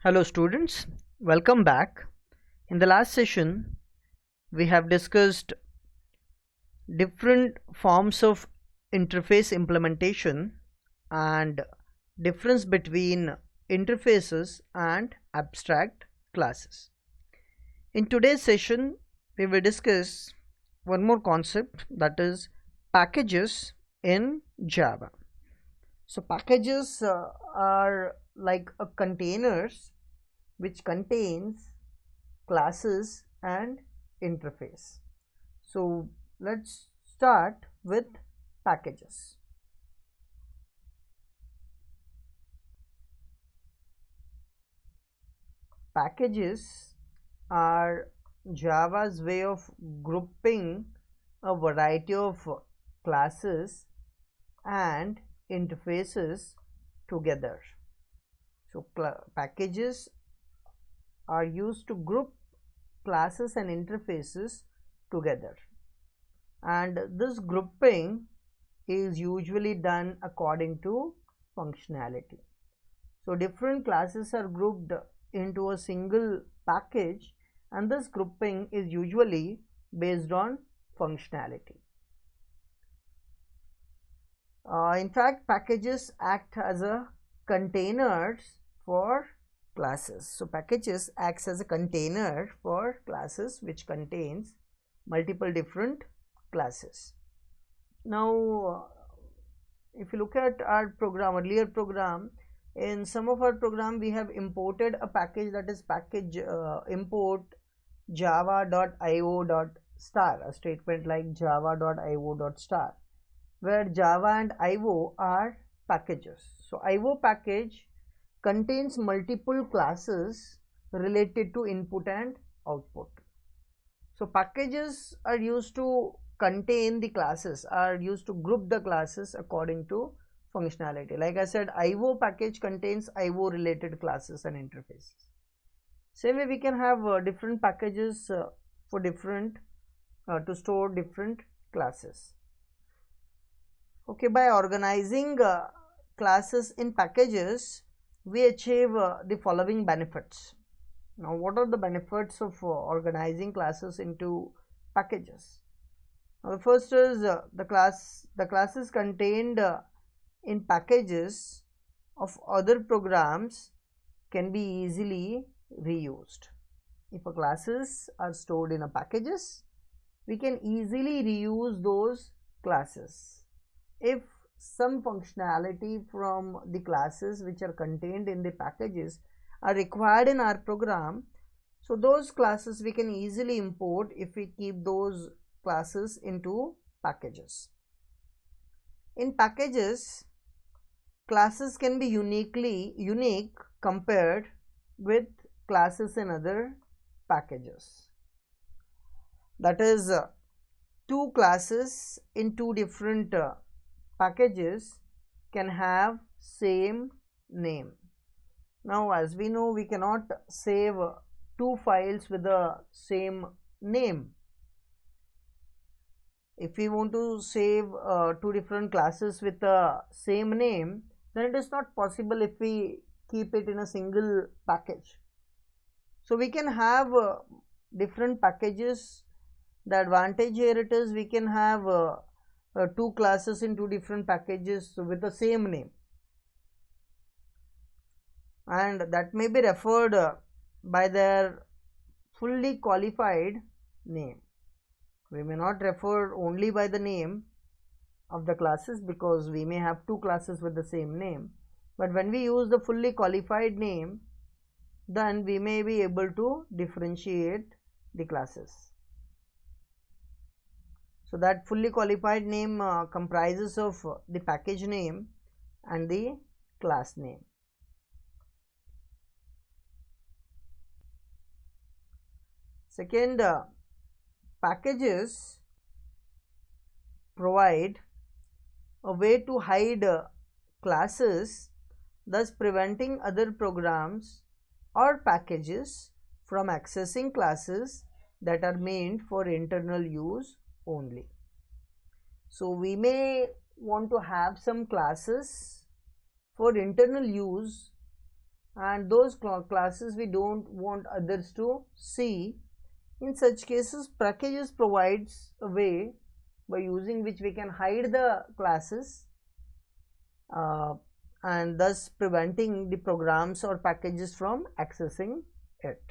Hello students, welcome back. In the last session, we have discussed different forms of interface implementation and difference between interfaces and abstract classes. In today's session, we will discuss one more concept, that is packages in Java. So packages are like a containers which contains classes and interface. So let's start with packages. Packages are Java's way of grouping a variety of classes and interfaces together. So packages are used to group classes and interfaces together, and this grouping is usually done according to functionality. So different classes are grouped into a single package, and this grouping is usually based on functionality. In fact, packages act as a containers for classes. So packages acts as a container for classes which contains multiple different classes. Now if you look at our earlier program, in some of our program we have imported a package, that is package import java.io.star, a statement like java.io.star, where Java and IO are packages. So IO package contains multiple classes related to input and output. So packages are used to contain the classes, are used to group the classes according to functionality. Like I said, IO package contains IO related classes and interfaces. Same way we can have different packages for different to store different classes. Okay, by organizing classes in packages, we achieve the following benefits. Now, what are the benefits of organizing classes into packages? Now, the first is the classes contained in packages of other programs can be easily reused. If a classes are stored in a packages, we can easily reuse those classes. If some functionality from the classes which are contained in the packages are required in our program, so those classes we can easily import if we keep those classes into packages. In packages, classes can be unique compared with classes in other packages. That is, two classes in two different packages can have same name. Now, as we know, we cannot save two files with the same name. If we want to save two different classes with the same name, then it is not possible if we keep it in a single package. So we can have different packages. The advantage here it is we can have two classes in two different packages with the same name, and that may be referred by their fully qualified name. We may not refer only by the name of the classes, because we may have two classes with the same name, but when we use the fully qualified name, then we may be able to differentiate the classes. So that fully qualified name comprises of the package name and the class name. Second, packages provide a way to hide classes, thus preventing other programs or packages from accessing classes that are meant for internal use only. So we may want to have some classes for internal use, and those classes we don't want others to see. In such cases, packages provides a way by using which we can hide the classes uh, and thus preventing the programs or packages from accessing it.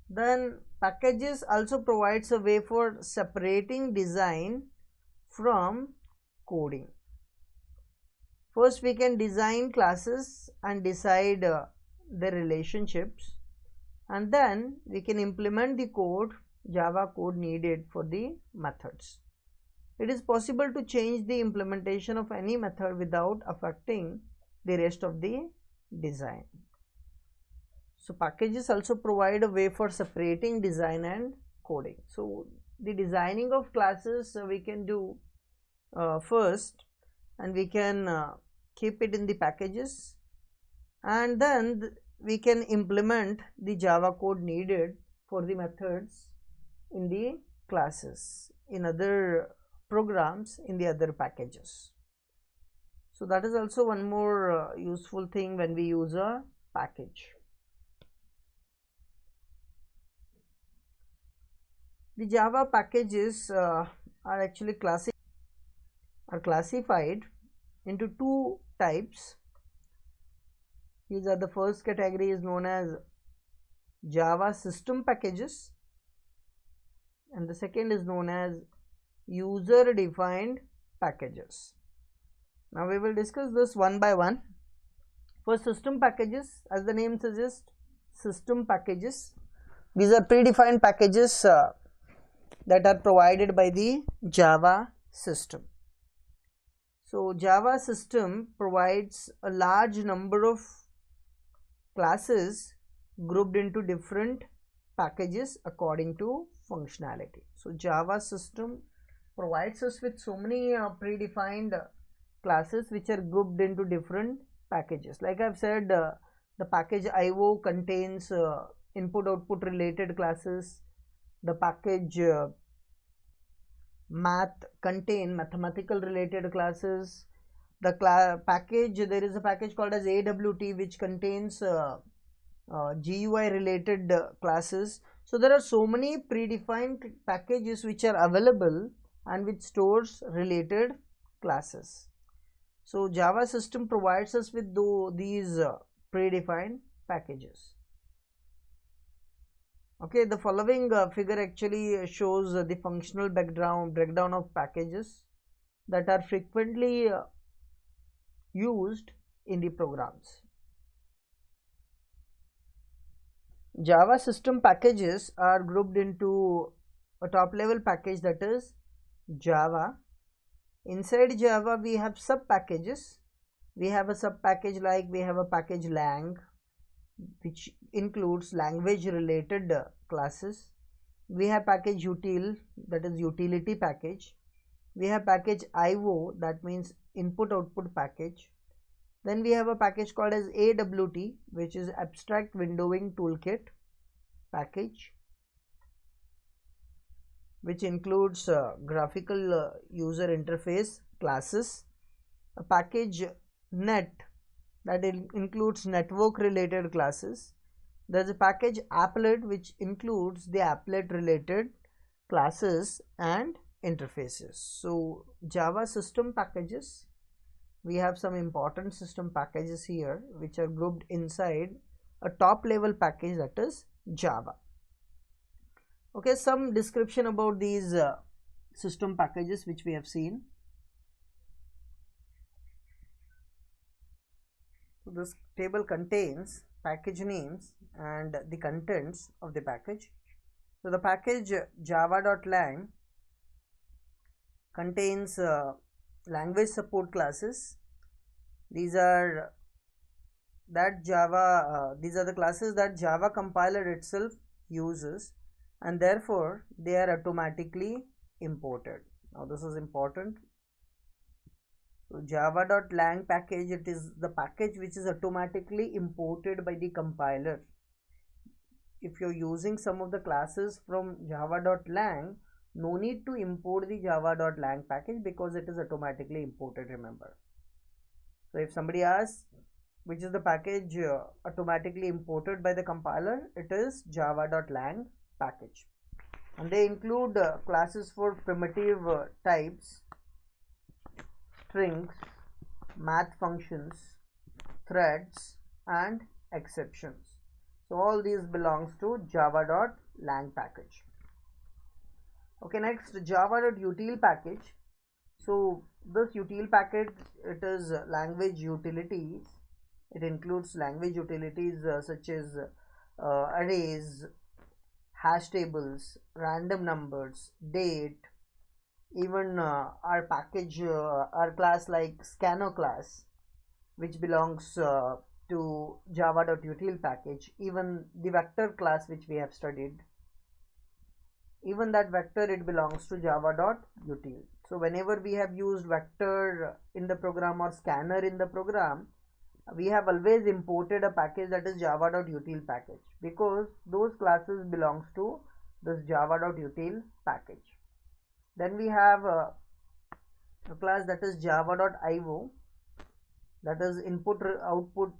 Then packages also provides a way for separating design from coding. First, we can design classes and decide their relationships, and then we can implement the code, Java code needed for the methods. It is possible to change the implementation of any method without affecting the rest of the design. So packages also provide a way for separating design and coding. So the designing of classes we can do first, and we can keep it in the packages, and then we can implement the Java code needed for the methods in the classes, in other programs, in the other packages. So that is also one more useful thing when we use a package. The Java packages are actually classified into two types. These are the first category is known as Java system packages, and the second is known as user defined packages. Now we will discuss this one by one. For system packages, as the name suggests, system packages, these are predefined packages that are provided by the Java system. So Java system provides a large number of classes grouped into different packages according to functionality. So Java system provides us with so many predefined classes which are grouped into different packages. Like I've said, the package IO contains input output related classes. The package math contain mathematical related classes. The package, there is a package called as AWT which contains GUI related classes. So there are so many predefined packages which are available and which stores related classes. So Java system provides us with these predefined packages. Okay, the following figure actually shows the functional breakdown of packages that are frequently used in the programs. Java system packages are grouped into a top level package, that is Java. Inside Java we have sub packages. We have a sub package like we have a package lang, which includes language related classes. We have package util, that is utility package. We have package IO, that means input output package. Then we have a package called as AWT, which is abstract windowing toolkit package, which includes graphical user interface classes. A package net, that includes network related classes. There's a package applet which includes the applet related classes and interfaces. So Java system packages, we have some important system packages here which are grouped inside a top level package, that is Java. Okay, some description about these system packages which we have seen. So this table contains package names and the contents of the package. So the package java.lang contains language support classes. These are the classes that Java compiler itself uses, and therefore they are automatically imported. Now this is important. So java.lang package, it is the package which is automatically imported by the compiler. If you're using some of the classes from java.lang, no need to import the java.lang package because it is automatically imported, remember. So if somebody asks which is the package automatically imported by the compiler, it is java.lang package. And they include classes for primitive types, strings, math functions, threads, and exceptions. So all these belongs to java.lang package. Okay, next java.util package. So this util package, it is language utilities. It includes language utilities such as arrays, hash tables, random numbers, date, even our package, our class like scanner class, which belongs to java.util package, even the vector class which we have studied, even that vector, it belongs to java.util. So whenever we have used vector in the program or scanner in the program, we have always imported a package that is java.util package, because those classes belongs to this java.util package. Then we have a class that is java.io, that is input output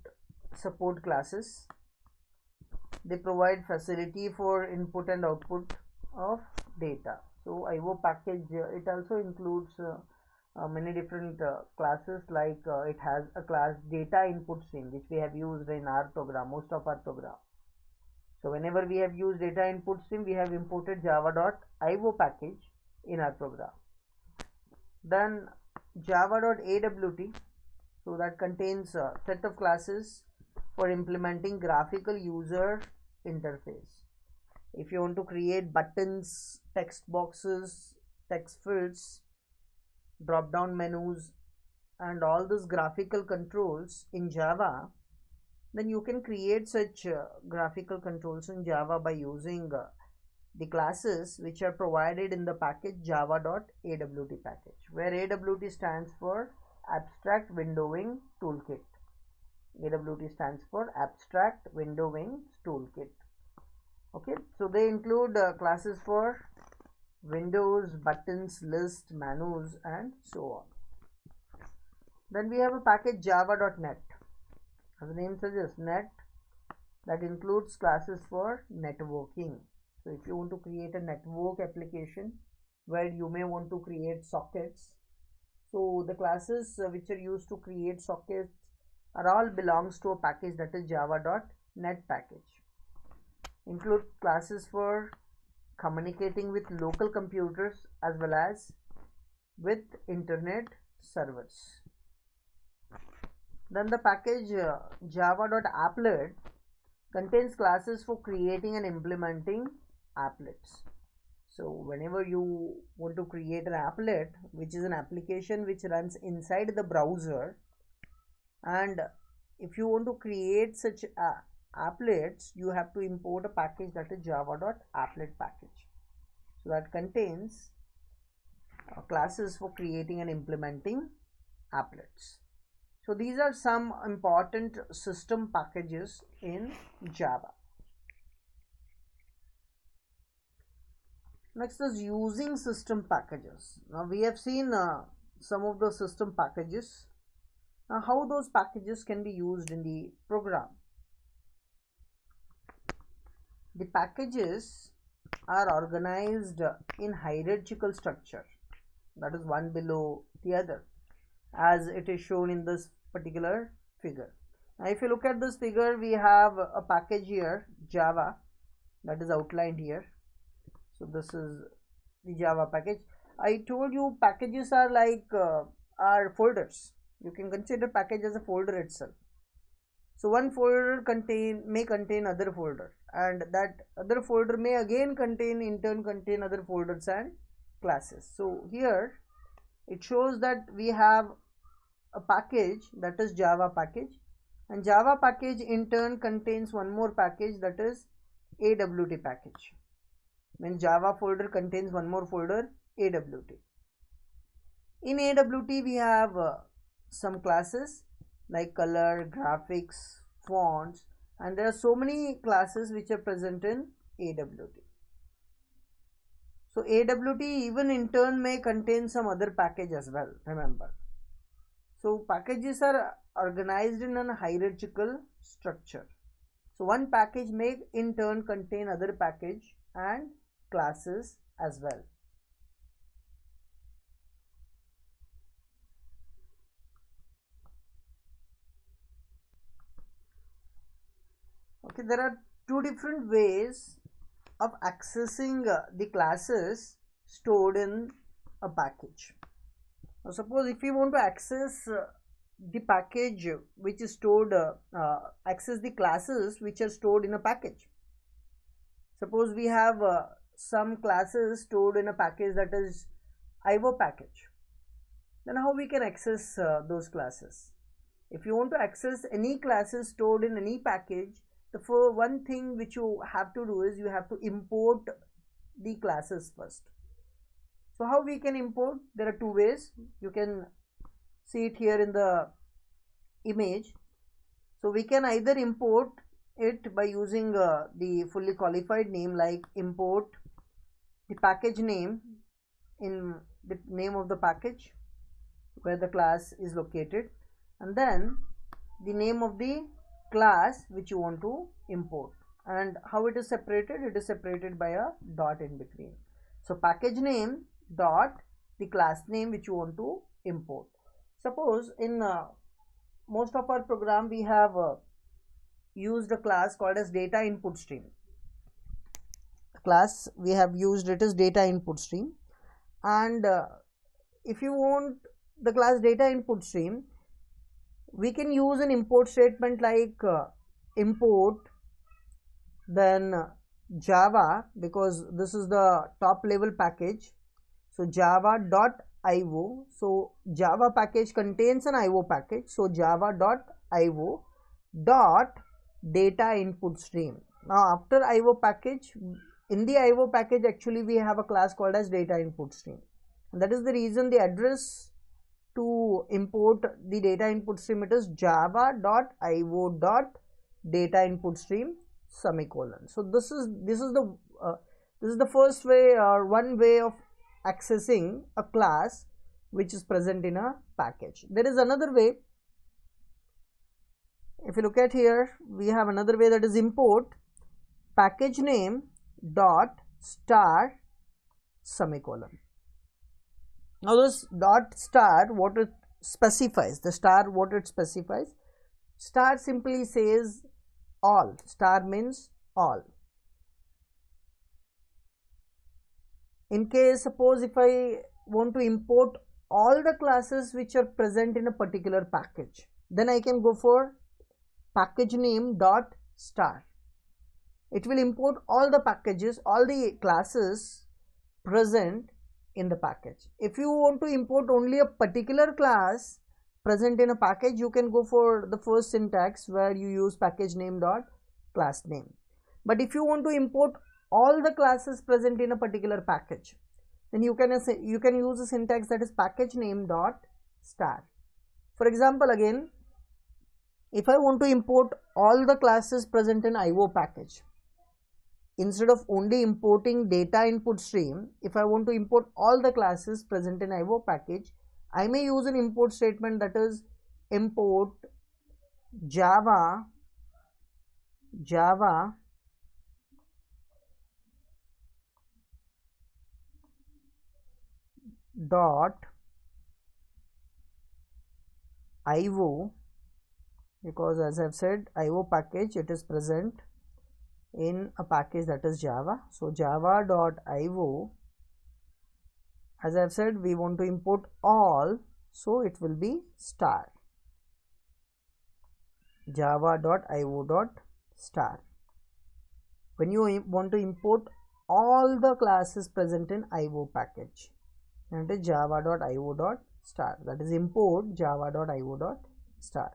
support classes. They provide facility for input and output of data. So IO package, it also includes many different classes, like it has a class data input stream, which we have used in our program, most of our program. So whenever we have used data input stream, we have imported java.io package in our program. Then java.awt, so that contains a set of classes for implementing graphical user interface. If you want to create buttons, text boxes, text fields, drop down menus, and all these graphical controls in Java, then you can create such graphical controls in Java by using the classes which are provided in the package java.awt package, where AWT stands for Abstract Windowing Toolkit. AWT stands for Abstract Windowing Toolkit. Okay, so they include classes for windows, buttons, list, menus, and so on. Then we have a package java.net. As the name suggests, net, that includes classes for networking. So if you want to create a network application where you may want to create sockets, so the classes which are used to create sockets are all belongs to a package that is java.net package. Include classes for communicating with local computers as well as with internet servers. Then the package java.applet contains classes for creating and implementing applets. So whenever you want to create an applet, which is an application which runs inside the browser, and if you want to create such applets, you have to import a package that is java.applet package. So that contains classes for creating and implementing applets. So these are some important system packages in Java. Next is using system packages. Now we have seen some of the system packages. Now how those packages can be used in the program. The packages are organized in hierarchical structure, that is one below the other, as it is shown in this particular figure. Now if you look at this figure, we have a package here, Java, that is outlined here. So this is the Java package. I told you packages are like are folders. You can consider package as a folder itself. So one folder may contain other folder, and that other folder may again in turn contain other folders and classes. So here it shows that we have a package that is Java package, and Java package in turn contains one more package that is AWT package. When Java folder contains one more folder, AWT. In AWT we have some classes like color, graphics, fonts, and there are so many classes which are present in AWT. So AWT even in turn may contain some other package as well, remember. So packages are organized in a hierarchical structure. So one package may in turn contain other package and classes as well. Okay, there are two different ways of accessing the classes stored in a package. Now, suppose if you want to access the package which is stored, access the classes which are stored in a package. Suppose we have some classes stored in a package, that is IO package. Then how we can access those classes? If you want to access any classes stored in any package, the one thing which you have to do is you have to import the classes first. So how we can import? There are two ways. You can see it here in the image. So we can either import it by using the fully qualified name, like import the package name in the name of the package where the class is located, and then the name of the class which you want to import. And how it is separated? It is separated by a dot in between. So package name dot the class name which you want to import. Suppose in most of our program we have used a class called as data input stream. The class we have used it is data input stream, and if you want the class data input stream, we can use an import statement like import then Java, because this is the top level package. So java.io, so Java package contains an IO package, so java.io dot data input stream. Now after IO package, in the IO package actually we have a class called as data input stream, and that is the reason the address to import the data input stream, it is java.io dot data input stream semicolon. So this is the first way, or one way of accessing a class which is present in a package. There is another way. If you look at here, we have another way, that is import package name dot star semicolon. Now this dot star, what it specifies, the star what it specifies, star simply says all. Star means all. In case, suppose if I want to import all the classes which are present in a particular package, then I can go for package name dot star. It will import all the packages, all the classes present in the package. If you want to import only a particular class present in a package, you can go for the first syntax where you use package name dot class name. But if you want to import all the classes present in a particular package, then you can use a syntax that is package name dot star. For example, again, if I want to import all the classes present in IO package, instead of only importing data input stream, if I want to import all the classes present in IO package, I may use an import statement, that is import java dot IO, because as I've said, IO package, it is present in a package that is Java. So java.io, as I've said, we want to import all, so it will be star, java.io.star. When you want to import all the classes present in IO package, and it is java.io.star, that is import java.io.star.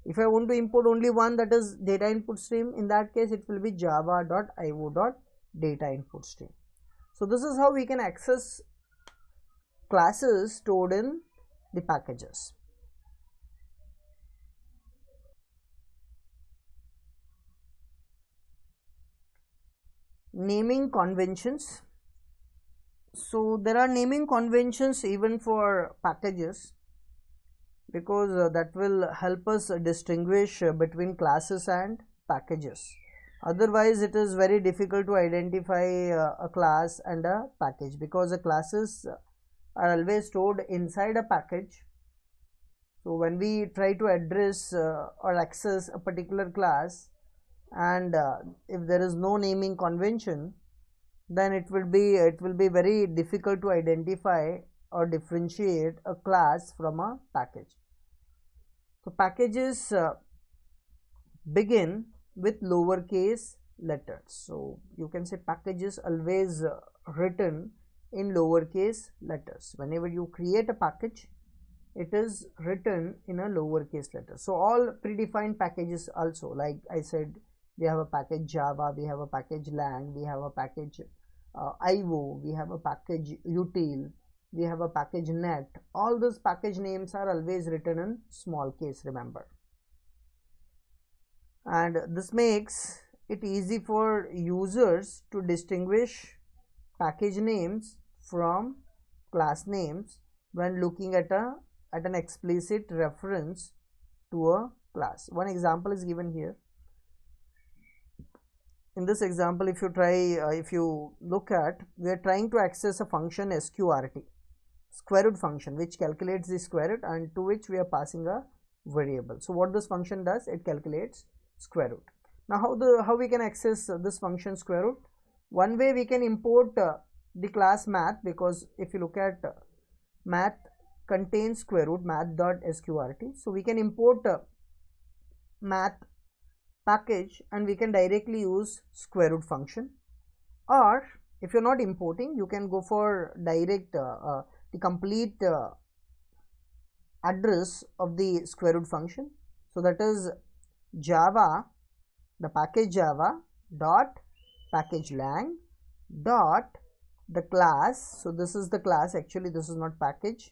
If I want to import only one, that is data input stream, in that case it will be java.io.data input stream. So this is how we can access classes stored in the packages. Naming conventions. So there are naming conventions even for packages. because that will help us distinguish between classes and packages. Otherwise it is very difficult to identify a class and a package, because the classes are always stored inside a package. So when we try to address or access a particular class, and if there is no naming convention, then it will be very difficult to identify or differentiate a class from a package. So packages begin with lowercase letters. So you can say packages always written in lowercase letters. Whenever you create a package, it is written in a lowercase letter. So all predefined packages also, like I said, we have a package Java, we have a package Lang, we have a package IO, we have a package util, we have a package net. All those package names are always written in small case, remember. And this makes it easy for users to distinguish package names from class names when looking at an explicit reference to a class. One example is given here. In this example, if you look at, we are trying to access a function sqrt, square root function, which calculates the square root, and to which we are passing a variable. So what this function does, it calculates square root. Now how we can access this function square root? One way, we can import the class math, because if you look at math contains square root, math.sqrt. So we can import math package and we can directly use square root function. Or if you're not importing, you can go for direct the complete address of the square root function. So that is Java, the package Java dot package lang dot the class. So this is the class, actually this is not package,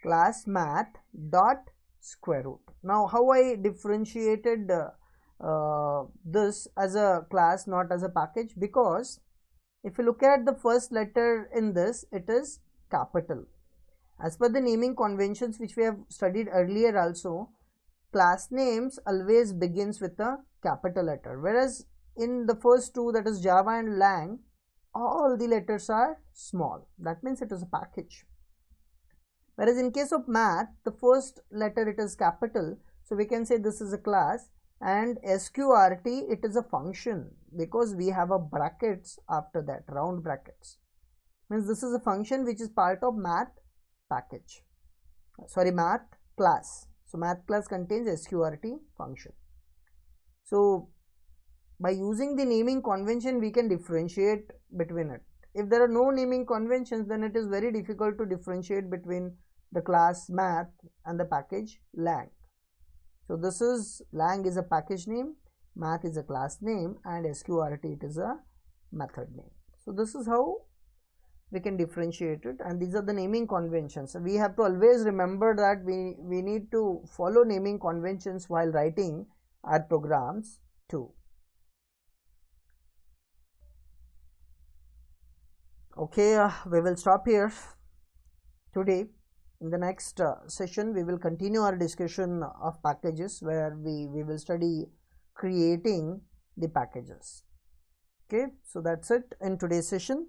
class math dot square root. Now how I differentiated this as a class, not as a package? Because if you look at the first letter in this, it is capital. As per the naming conventions which we have studied earlier also, class names always begins with a capital letter, whereas in the first two, that is Java and Lang, all the letters are small. That means it is a package. Whereas in case of math, the first letter it is capital, so we can say this is a class, and sqrt, it is a function, because we have a brackets after that, round brackets, means this is a function which is part of math package, math class. So math class contains sqrt function. So by using the naming convention, we can differentiate between it. If there are no naming conventions, then it is very difficult to differentiate between the class math and the package lang. So this is, lang is a package name, math is a class name, and sqrt, it is a method name. So this is how we can differentiate it, and these are the naming conventions. So we have to always remember that we need to follow naming conventions while writing our programs too. Okay, we will stop here today. In the next session, we will continue our discussion of packages, where we will study creating the packages. Okay, so that's it in today's session.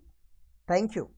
Thank you.